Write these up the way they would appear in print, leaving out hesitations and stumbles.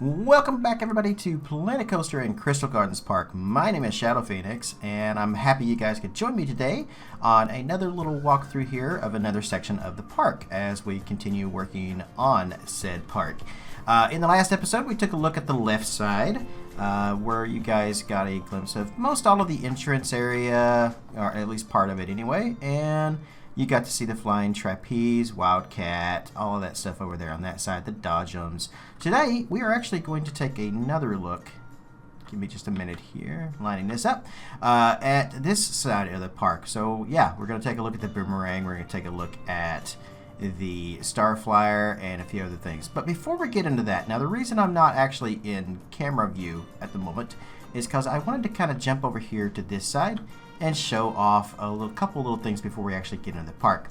Welcome back, everybody, to Planet Coaster in Crystal Gardens Park. My name is Shadow Phoenix, and I'm happy you guys could join me today on another little walkthrough here of another section of the park as we continue working on said park. In the last episode, we took a look at the left side, where you guys got a glimpse of most all of the entrance area, or at least part of it anyway, and you got to see the flying trapeze, wildcat, all of that stuff over there on that side, the dodgems. Today, we are actually going to take another look. Give me just a minute here, lining this up, at this side of the park. So, yeah, we're going to take a look at the Boomerang. We're going to take a look at the Star Flyer and a few other things. But before we get into that, now the reason I'm not actually in camera view at the moment is because I wanted to kind of jump over here to this side and show off a couple little things before we actually get into the park.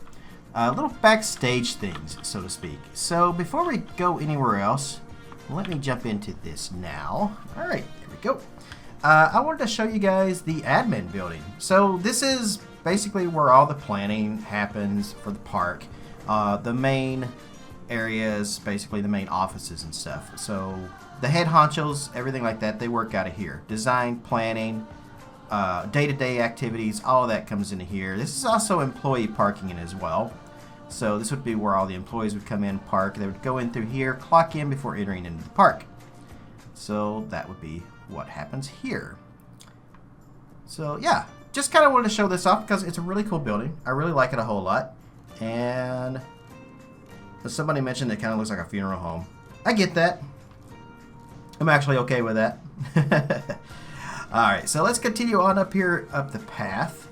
Little backstage things, so to speak. So before we go anywhere else, let me jump into this now. Alright, there we go. I wanted to show you guys the admin building. So this is basically where all the planning happens for the park. The main areas, basically the main offices and stuff. So the head honchos, everything like that, they work out of here. Design, planning, day-to-day activities, all of that comes into here. This is also employee parking in as well. So this would be where all the employees would come in, park. They would go in through here, clock in before entering into the park. So that would be what happens here. So yeah, just kind of wanted to show this off because it's a really cool building. I really like it a whole lot. And as somebody mentioned, it kind of looks like a funeral home. I get that. I'm actually okay with that. Alright, so let's continue on up here, up the path.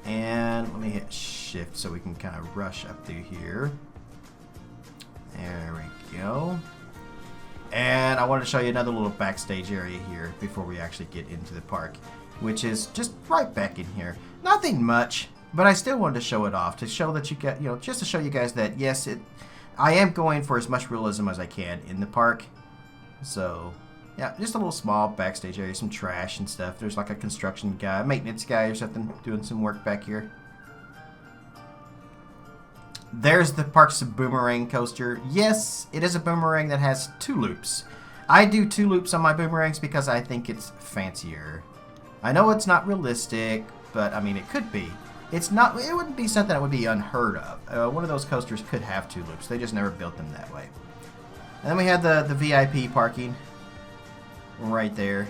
And let me hit shift so we can kind of rush up through here. There we go. And I wanted to show you another little backstage area here before we actually get into the park, which is just right back in here. Nothing much, but I still wanted to show it off to show that you get, just to show you guys that yes, I am going for as much realism as I can in the park. So yeah, just a little small backstage area, some trash and stuff. There's like a construction guy, maintenance guy or something doing some work back here. There's the park's Boomerang Coaster. Yes, it is a boomerang that has 2 loops. I do 2 loops on my boomerangs because I think it's fancier. I know it's not realistic, but I mean it could be. It's not. It wouldn't be something that would be unheard of. One of those coasters could have 2 loops. They just never built them that way. And then we have the VIP parking right there.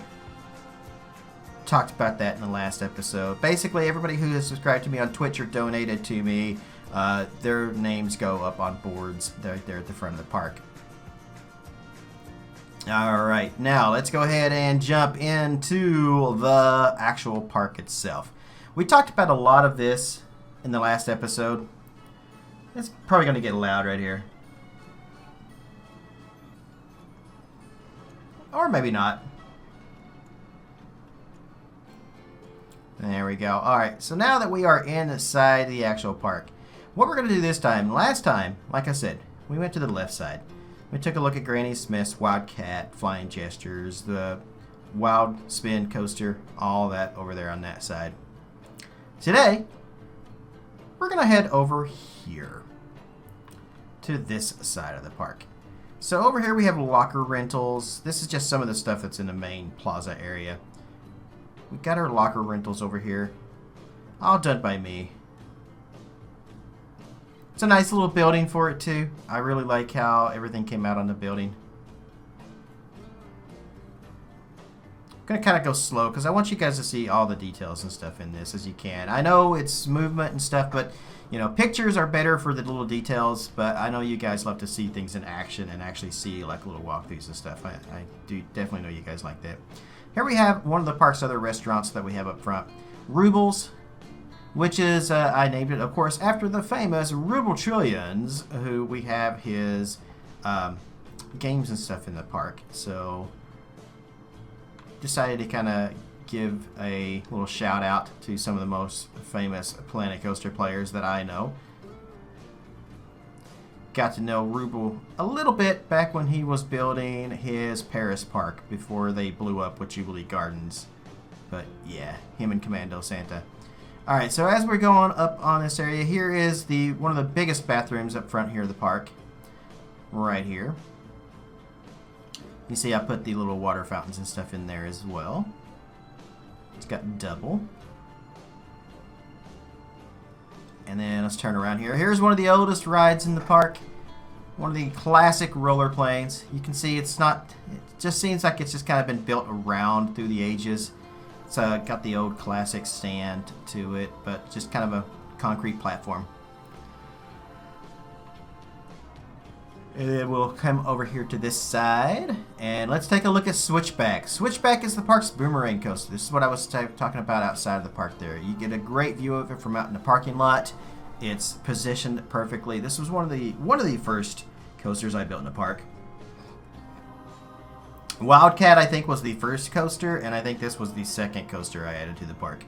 Talked about that in the last episode. Basically, everybody who has subscribed to me on Twitch or donated to me, their names go up on boards right there at the front of the park. Alright, now let's go ahead and jump into the actual park itself. We talked about a lot of this in the last episode. It's probably going to get loud right here. Or maybe not. There we go. Alright, so now that we are inside the actual park, what we're going to do this time, last time, like I said, we went to the left side. We took a look at Granny Smith's Wildcat, Flying Gestures, the Wild Spin Coaster, all that over there on that side. Today, we're going to head over here to this side of the park. So over here we have locker rentals. This is just some of the stuff that's in the main plaza area. We got our locker rentals over here. All done by me. It's a nice little building for it too. I really like how everything came out on the building. I'm going to kind of go slow because I want you guys to see all the details and stuff in this as you can. I know it's movement and stuff, but pictures are better for the little details, but I know you guys love to see things in action and actually see like little walkthroughs and stuff. I do definitely know you guys like that. Here we have one of the park's other restaurants that we have up front. Rubles, which is, I named it, of course, after the famous Ruble Trillions, who we have his games and stuff in the park. So, decided to kind of give a little shout out to some of the most famous Planet Coaster players that I know. Got to know Ruble a little bit back when he was building his Paris park before they blew up with Jubilee Gardens. But yeah, him and Commando Santa. Alright, so as we're going up on this area, here is one of the biggest bathrooms up front here of the park. Right here. You see I put the little water fountains and stuff in there as well. It's got double. And then let's turn around here. Here's one of the oldest rides in the park. One of the classic roller planes. You can see it's not, it just seems like it's just kind of been built around through the ages. It's got the old classic stand to it, but just kind of a concrete platform. And then we'll come over here to this side, and let's take a look at Switchback. Switchback is the park's Boomerang Coaster. This is what I was talking about outside of the park there. You get a great view of it from out in the parking lot. It's positioned perfectly. This was one of the first coasters I built in the park. Wildcat, I think, was the first coaster, and I think this was the second coaster I added to the park.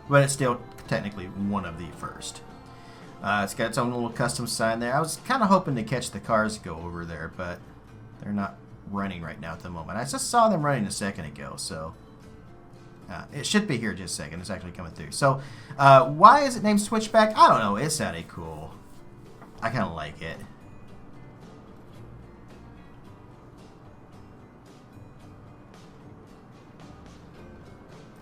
But it's still technically one of the first. It's got its own little custom sign there. I was kind of hoping to catch the cars go over there, but they're not running right now at the moment. I just saw them running a second ago, so it should be here just a second. It's actually coming through. So why is it named Switchback? I don't know. It sounded cool. I kind of like it.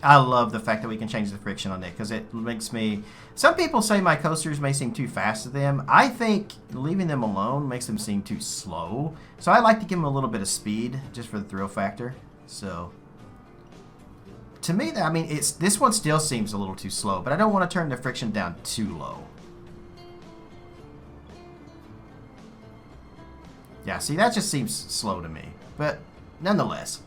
I love the fact that we can change the friction on it because it makes me... Some people say my coasters may seem too fast to them. I think leaving them alone makes them seem too slow. So I like to give them a little bit of speed just for the thrill factor. So to me, I mean, this one still seems a little too slow, but I don't want to turn the friction down too low. Yeah, see, that just seems slow to me. But nonetheless...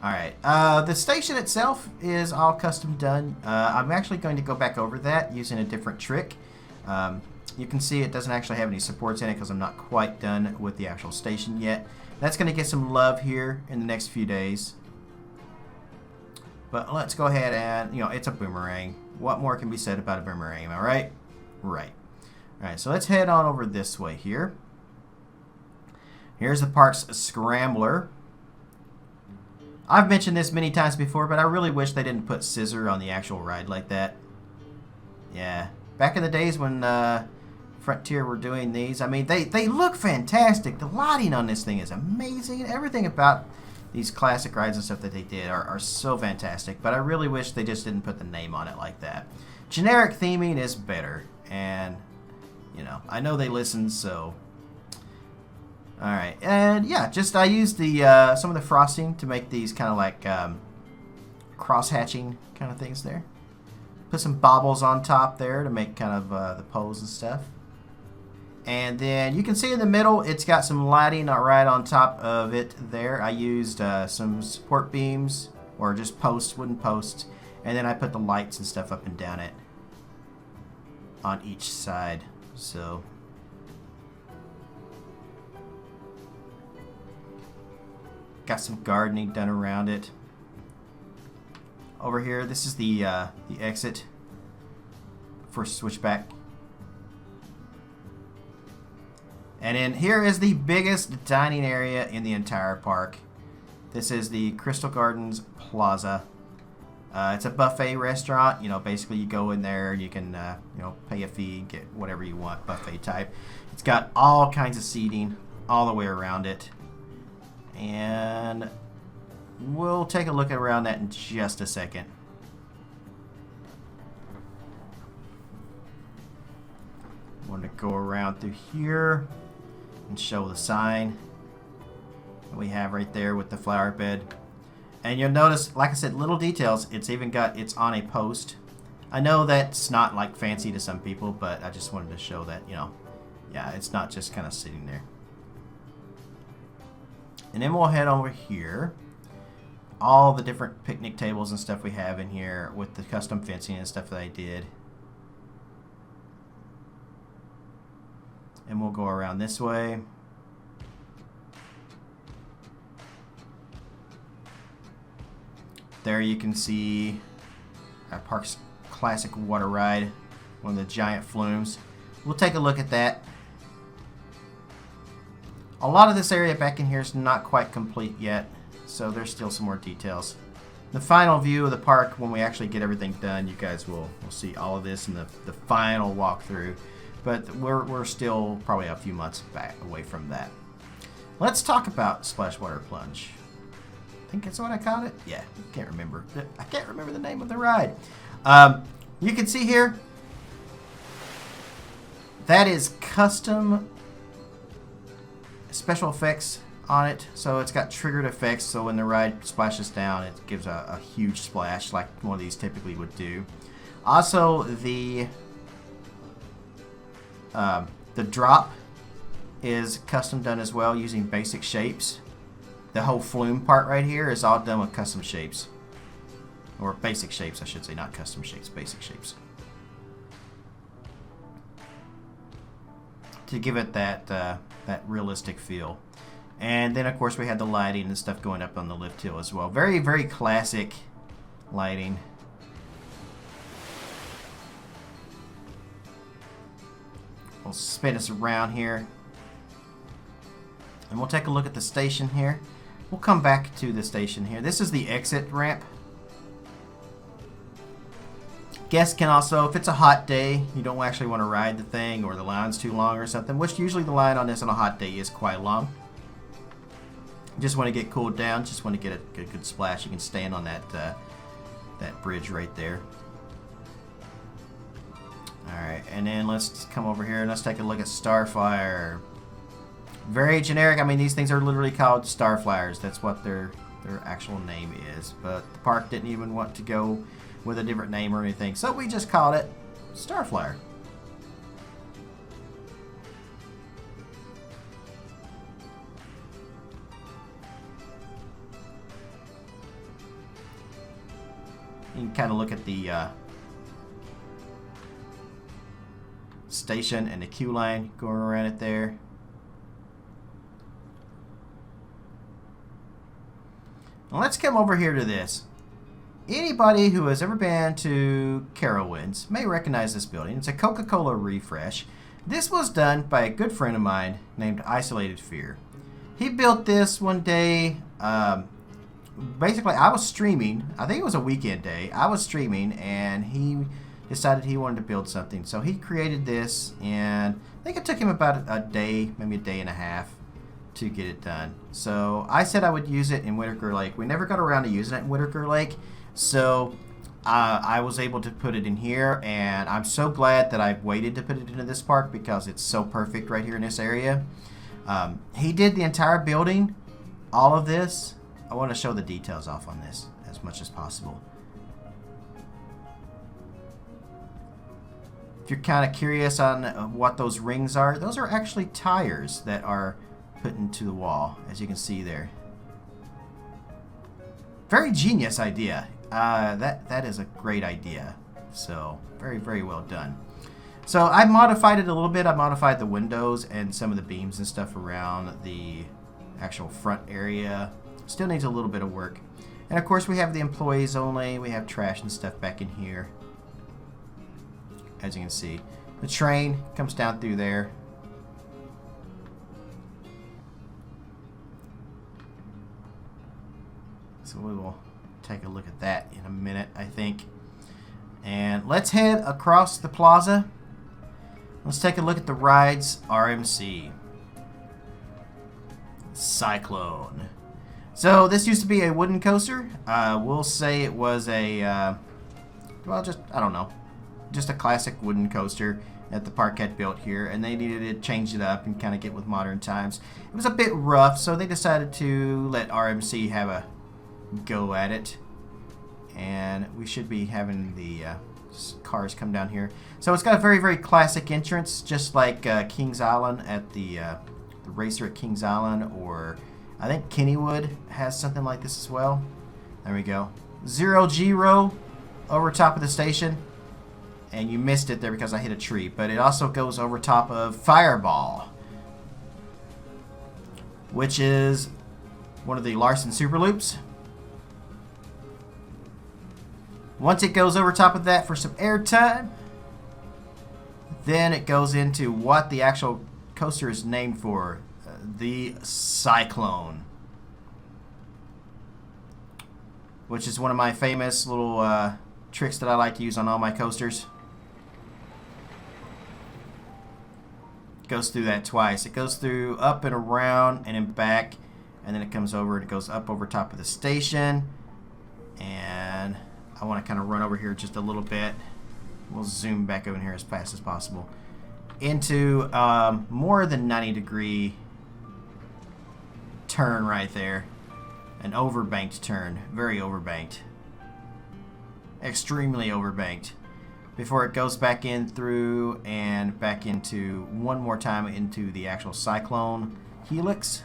Alright, the station itself is all custom done. I'm actually going to go back over that using a different trick. You can see it doesn't actually have any supports in it because I'm not quite done with the actual station yet. That's going to get some love here in the next few days. But let's go ahead and, it's a boomerang. What more can be said about a boomerang, am I right? Right. Alright, so let's head on over this way here. Here's the park's scrambler. I've mentioned this many times before, but I really wish they didn't put scissor on the actual ride like that. Yeah. Back in the days when Frontier were doing these, I mean, they look fantastic. The lighting on this thing is amazing. Everything about these classic rides and stuff that they did are so fantastic, but I really wish they just didn't put the name on it like that. Generic theming is better, and, I know they listen, so... Alright, and yeah, just I used the some of the frosting to make these kind of like cross-hatching kind of things there. Put some baubles on top there to make kind of the pose and stuff. And then you can see in the middle, it's got some lighting right on top of it there. I used some support beams or just posts, wooden posts, and then I put the lights and stuff up and down it on each side. So... Got some gardening done around it. Over here, this is the exit for Switchback. And then here is the biggest dining area in the entire park. This is the Crystal Gardens Plaza. It's a buffet restaurant. Basically you go in there, you can pay a fee and get whatever you want, buffet type. It's got all kinds of seating all the way around it. And we'll take a look around that in just a second. I'm going to go around through here and show the sign that we have right there with the flower bed. And you'll notice, like I said, little details. It's on a post. I know that's not like fancy to some people, but I just wanted to show that, yeah, it's not just kind of sitting there. And then we'll head over here. All the different picnic tables and stuff we have in here with the custom fencing and stuff that I did. And we'll go around this way. There you can see our park's classic water ride, one of the giant flumes. We'll take a look at that. A lot of this area back in here is not quite complete yet, so there's still some more details. The final view of the park, when we actually get everything done, you guys will see all of this in the final walkthrough. But we're still probably a few months back away from that. let's talk about Splashwater Plunge. I think that's what I called it. Yeah, can't remember. I can't remember the name of the ride. You can see here, that is custom special effects on it. So it's got triggered effects, so when the ride splashes down, it gives a huge splash like one of these typically would do. Also, the drop is custom done as well using basic shapes. The whole flume part right here is all done with custom shapes. Or basic shapes, I should say, not custom shapes, basic shapes. To give it that that realistic feel. And then of course we had the lighting and stuff going up on the lift hill as well. Very, very classic lighting. We'll spin us around here. And we'll take a look at the station here. We'll come back to the station here. This is the exit ramp. Guests can also, if it's a hot day, you don't actually want to ride the thing or the line's too long or something, which usually the line on this on a hot day is quite long. Just want to get cooled down, just want to get a good splash. You can stand on that that bridge right there. Alright, and then let's come over here and let's take a look at Starflyer. Very generic. I mean, these things are literally called Starflyers. That's what their actual name is. But the park didn't even want to go with a different name or anything, so we just called it Starflyer. You can kind of look at the station and the queue line going around it there. Now let's come over here to this. Anybody who has ever been to Carowinds may recognize this building. It's a Coca-Cola refresh. This was done by a good friend of mine named Isolated Fear. He built this one day. Basically, I was streaming. I think it was a weekend day. I was streaming, and he decided he wanted to build something. So he created this, and I think it took him about a day, maybe a day and a half, to get it done. So I said I would use it in Whitaker Lake. We never got around to using it in Whitaker Lake, so I was able to put it in here, and I'm so glad that I waited to put it into this park because it's so perfect right here in this area. He did the entire building, all of this. I want to show the details off on this as much as possible. If you're kind of curious on what those rings are, those are actually tires that are put into the wall, as you can see there. Very genius idea. That is a great idea. So very, very well done. So I modified it a little bit. I modified the windows and some of the beams and stuff around the actual front area. Still needs a little bit of work. And of course we have the employees only. We have trash and stuff back in here. As you can see, the train comes down through there. So we will take a look at that in a minute, I think. And let's head across the plaza. Let's take a look at the rides RMC. Cyclone. So this used to be a wooden coaster. We'll say it was a, well, just, I don't know, just a classic wooden coaster that the park had built here, and they needed to change it up and kind of get with modern times. It was a bit rough, so they decided to let RMC have a go at it, and we should be having the cars come down here. So it's got a very, very classic entrance, just like Kings Island at the racer at Kings Island, or I think Kennywood has something like this as well. There we go. 0G row over top of the station, and you missed it there because I hit a tree, but it also goes over top of Fireball, which is one of the Larson Super Loops. Once it goes over top of that for some airtime, then it goes into what the actual coaster is named for, the Cyclone, which is one of my famous little tricks that I like to use on all my coasters. goes through that twice. It goes through up and around and then back, and then it comes over and it goes up over top of the station. And I want to kind of run over here just a little bit. We'll zoom back over here as fast as possible into more than 90-degree turn right there. An overbanked turn, very overbanked, extremely overbanked, before it goes back in through and back into one more time into the actual cyclone helix.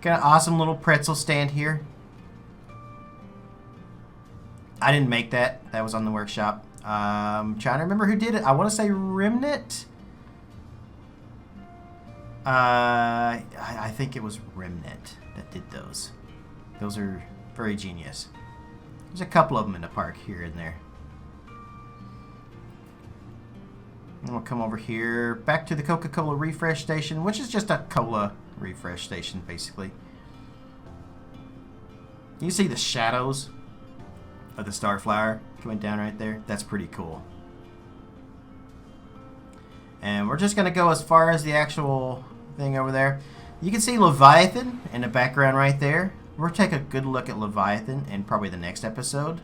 Got an awesome little pretzel stand here. I didn't make that. That was on the workshop. Trying to remember who did it. I want to say Remnant. I think it was Remnant that did those. Those are very genius. There's a couple of them in the park here and there. And we'll come over here back to the Coca-Cola refresh station, which is just a cola refresh station basically. You see the shadows of the Starflower coming down right there. That's pretty cool. And we're just going to go as far as the actual thing over there. You can see Leviathan in the background right there. We'll take a good look at Leviathan in probably the next episode.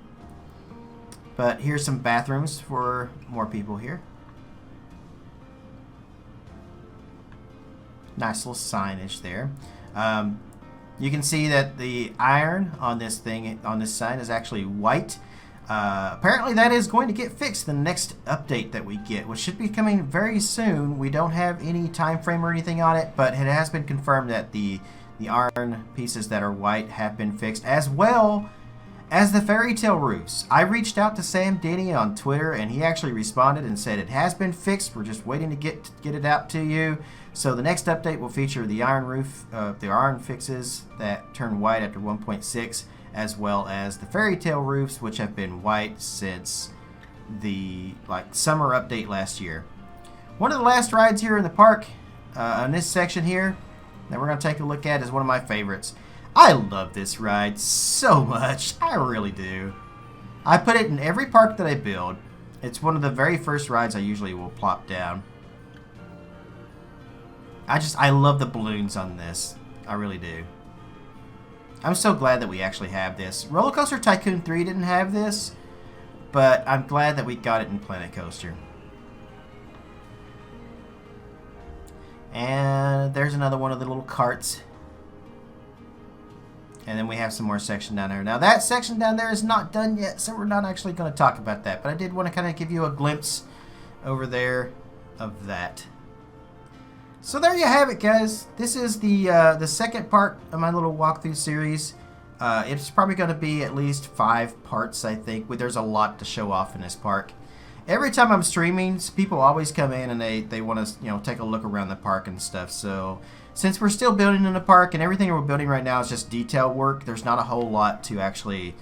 But here's some bathrooms for more people here. Nice little signage there. You can see that the iron on this thing, on this sign, is actually white. Apparently that is going to get fixed in the next update that we get, which should be coming very soon. We don't have any time frame or anything on it, but it has been confirmed that the iron pieces that are white have been fixed, as well as the fairy tale roofs. I reached out to Sam Denny on Twitter, and he actually responded and said it has been fixed. We're just waiting to get it out to you. So the next update will feature the iron roof, the iron fixes that turn white after 1.6, as well as the fairy tale roofs, which have been white since the summer update last year. One of the last rides here in the park, on this section here, that we're going to take a look at, is one of my favorites. I love this ride so much. I really do. I put it in every park that I build. It's one of the very first rides I usually will plop down. I love the balloons on this. I really do. I'm so glad that we actually have this. Roller Coaster Tycoon 3 didn't have this, but I'm glad that we got it in Planet Coaster. And there's another one of the little carts. And then we have some more section down there. Now that section down there is not done yet, so we're not actually going to talk about that. But I did want to kind of give you a glimpse over there of that. So there you have it, guys. This is the second part of my little walkthrough series. It's probably going to be at least 5 parts, I think. There's a lot to show off in this park. Every time I'm streaming, people always come in and they want to take a look around the park and stuff. So since we're still building in the park and everything we're building right now is just detail work, there's not a whole lot to actually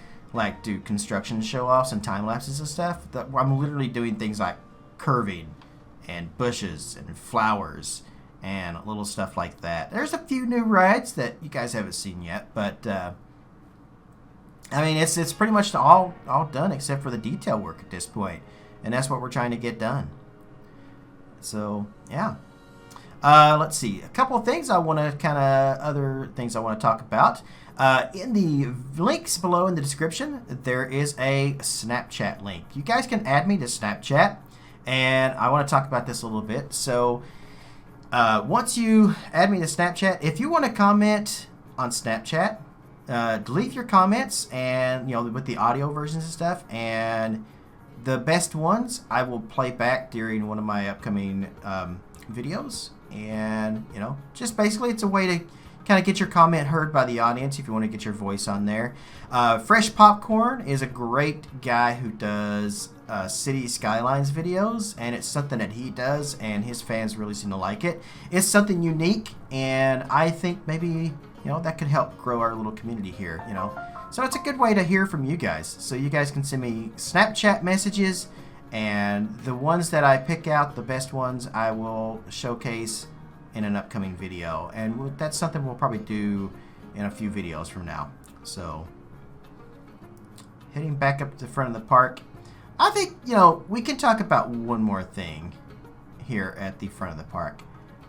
do construction show-offs and time lapses and stuff. I'm literally doing things like curving and bushes and flowers and little stuff like that. There's a few new rides that you guys haven't seen yet, but I mean it's pretty much all done except for the detail work at this point, and that's what we're trying to get done. So yeah, let's see, a couple of things I want to other things I want to talk about. In the links below in the description, there is a Snapchat link. You guys can add me to Snapchat, and I want to talk about this a little bit. So once you add me to Snapchat, if you want to comment on Snapchat, delete your comments and with the audio versions and stuff, and the best ones I will play back during one of my upcoming videos. And just basically it's a way to kind of get your comment heard by the audience if you want to get your voice on there. Fresh Popcorn is a great guy who does City Skylines videos, and it's something that he does and his fans really seem to like it. It's something unique, and I think maybe that could help grow our little community here. So it's a good way to hear from you guys. So you guys can send me Snapchat messages, and the ones that I pick out, the best ones, I will showcase in an upcoming video. And that's something we'll probably do in a few videos from now. So Heading back up to the front of the park. I think, you know, we can talk about one more thing here at the front of the park,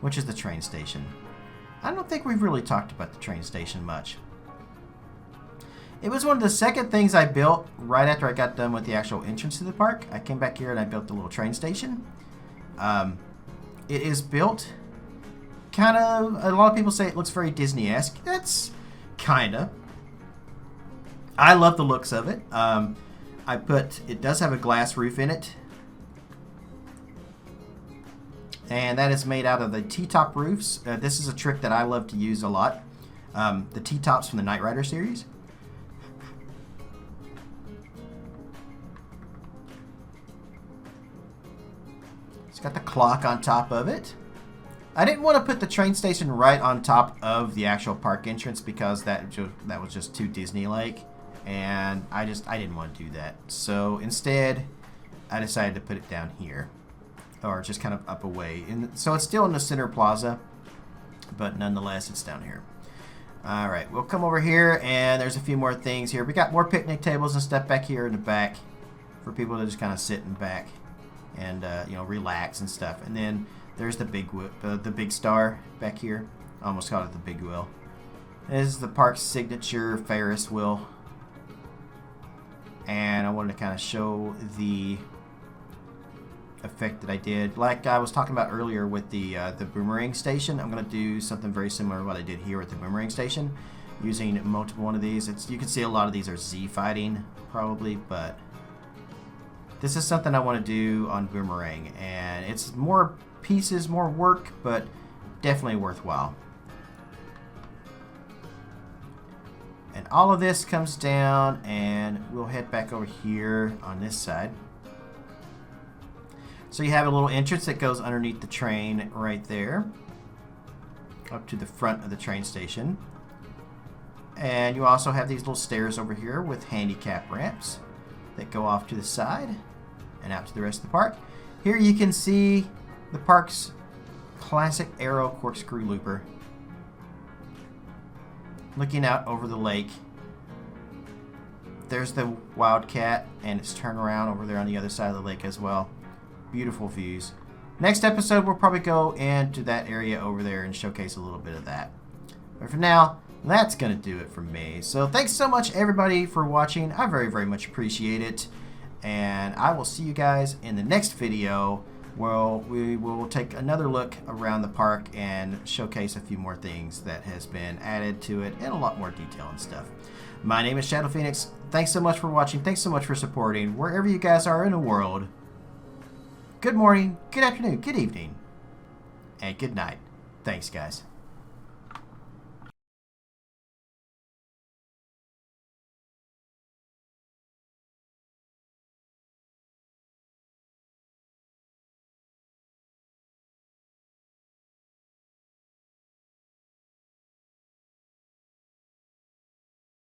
which is the train station. I don't think we've really talked about the train station much. It was one of the second things I built right after I got done with the actual entrance to the park. I came back here and I built the little train station. It is built kind of, a lot of people say it looks very Disney-esque. That's kind of. I love the looks of it. It does have a glass roof in it. And that is made out of the T-top roofs. This is a trick that I love to use a lot. The T-tops from the Knight Rider series. It's got the clock on top of it. I didn't want to put the train station right on top of the actual park entrance because that was just too Disney-like. And I didn't want to do that. So instead, I decided to put it down here. Or just kind of up away. So it's still in the center plaza, but nonetheless, it's down here. Alright, we'll come over here, and there's a few more things here. We got more picnic tables and stuff back here in the back for people to just kind of sit in back and you know, relax and stuff. And then there's the big star back here. I almost called it the big wheel. This is the park's signature Ferris wheel. And I wanted to kind of show the effect that I did. Like I was talking about earlier with the Boomerang station, I'm going to do something very similar to what I did here with the Boomerang station, using multiple one of these. You can see a lot of these are Z fighting probably, but this is something I want to do on Boomerang, and it's more pieces, more work, but definitely worthwhile. And all of this comes down, and we'll head back over here on this side. So you have a little entrance that goes underneath the train right there, up to the front of the train station. And you also have these little stairs over here with handicap ramps that go off to the side and out to the rest of the park. Here you can see the park's classic arrow corkscrew looper looking out over the lake. There's the Wildcat, and it's turned around over there on the other side of the lake as well. Beautiful views. Next episode, we'll probably go into that area over there and showcase a little bit of that. But for now, that's going to do it for me. So thanks so much, everybody, for watching. I very, very much appreciate it. And I will see you guys in the next video, where we will take another look around the park and showcase a few more things that has been added to it and a lot more detail and stuff. My name is Shadow Phoenix. Thanks so much for watching. Thanks so much for supporting wherever you guys are in the world. Good morning, good afternoon, good evening, and good night. Thanks, guys.